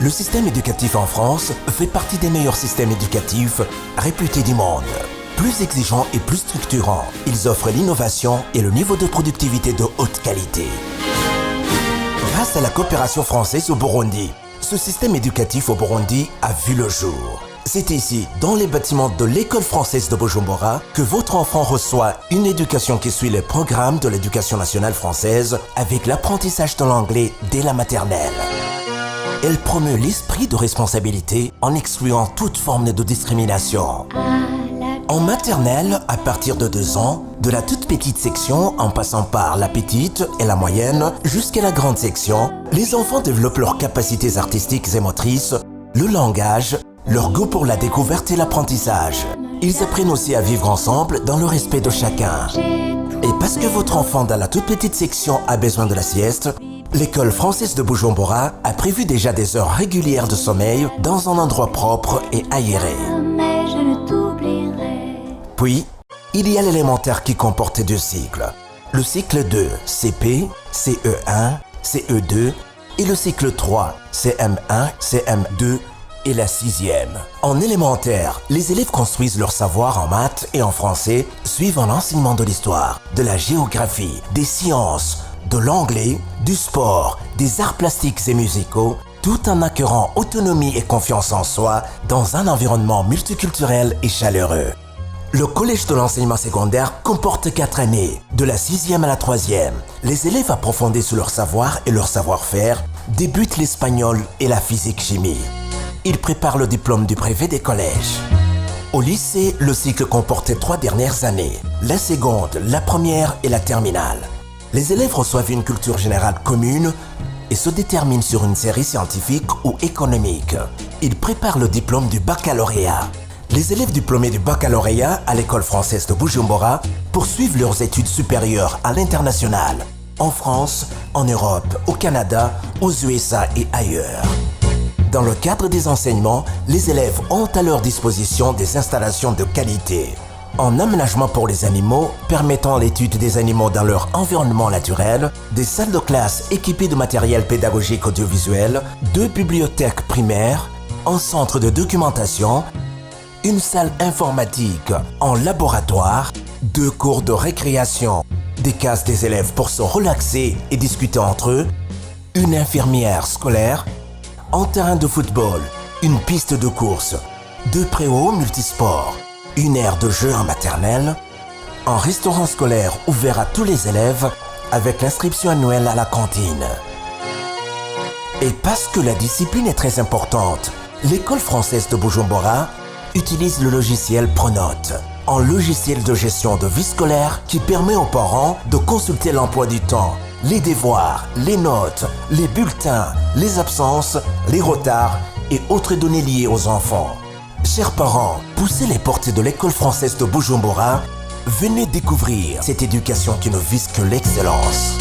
Le système éducatif en France fait partie des meilleurs systèmes éducatifs réputés du monde. Plus exigeants et plus structurants, ils offrent l'innovation et le niveau de productivité de haute qualité. Grâce à la coopération française au Burundi, ce système éducatif au Burundi a vu le jour. C'est ici, dans les bâtiments de l'école française de Bujumbura, que votre enfant reçoit une éducation qui suit les programmes de l'éducation nationale française avec l'apprentissage de l'anglais dès la maternelle. Elle promeut l'esprit de responsabilité en excluant toute forme de discrimination. En maternelle, à partir de 2 ans, de la toute petite section en passant par la petite et la moyenne jusqu'à la grande section, les enfants développent leurs capacités artistiques et motrices, le langage, leur goût pour la découverte et l'apprentissage. Ils apprennent aussi à vivre ensemble dans le respect de chacun. Et parce que votre enfant dans la toute petite section a besoin de la sieste, l'école française de Bujumbura a prévu déjà des heures régulières de sommeil dans un endroit propre et aéré. Puis, il y a l'élémentaire qui comporte 2 cycles. Le cycle 2, CP, CE1, CE2 et le cycle 3, CM1, CM2 et la 6e. En élémentaire, les élèves construisent leur savoir en maths et en français suivant l'enseignement de l'histoire, de la géographie, des sciences, de l'anglais, du sport, des arts plastiques et musicaux, tout en acquérant autonomie et confiance en soi dans un environnement multiculturel et chaleureux. Le collège de l'enseignement secondaire comporte 4 années, de la 6e à la 3e. Les élèves approfondissent leur savoir et leur savoir-faire, débutent l'espagnol et la physique-chimie. Ils préparent le diplôme du brevet des collèges. Au lycée, le cycle comporte 3 dernières années, la seconde, la première et la terminale. Les élèves reçoivent une culture générale commune et se déterminent sur une série scientifique ou économique. Ils préparent le diplôme du baccalauréat. Les élèves diplômés du baccalauréat à l'école française de Bujumbura poursuivent leurs études supérieures à l'international, en France, en Europe, au Canada, aux USA et ailleurs. Dans le cadre des enseignements, les élèves ont à leur disposition des installations de qualité. En aménagement pour les animaux, permettant l'étude des animaux dans leur environnement naturel, des salles de classe équipées de matériel pédagogique audiovisuel, 2 bibliothèques primaires, un centre de documentation, une salle informatique en laboratoire, 2 cours de récréation, des cases des élèves pour se relaxer et discuter entre eux, une infirmière scolaire, un terrain de football, une piste de course, 2 préaux multisports, une aire de jeu en maternelle, un restaurant scolaire ouvert à tous les élèves avec l'inscription annuelle à la cantine. Et parce que la discipline est très importante, l'école française de Bujumbura utilise le logiciel Pronote, un logiciel de gestion de vie scolaire qui permet aux parents de consulter l'emploi du temps, les devoirs, les notes, les bulletins, les absences, les retards et autres données liées aux enfants. Chers parents, poussez les portes de l'école française de Bujumbura, venez découvrir cette éducation qui ne vise que l'excellence.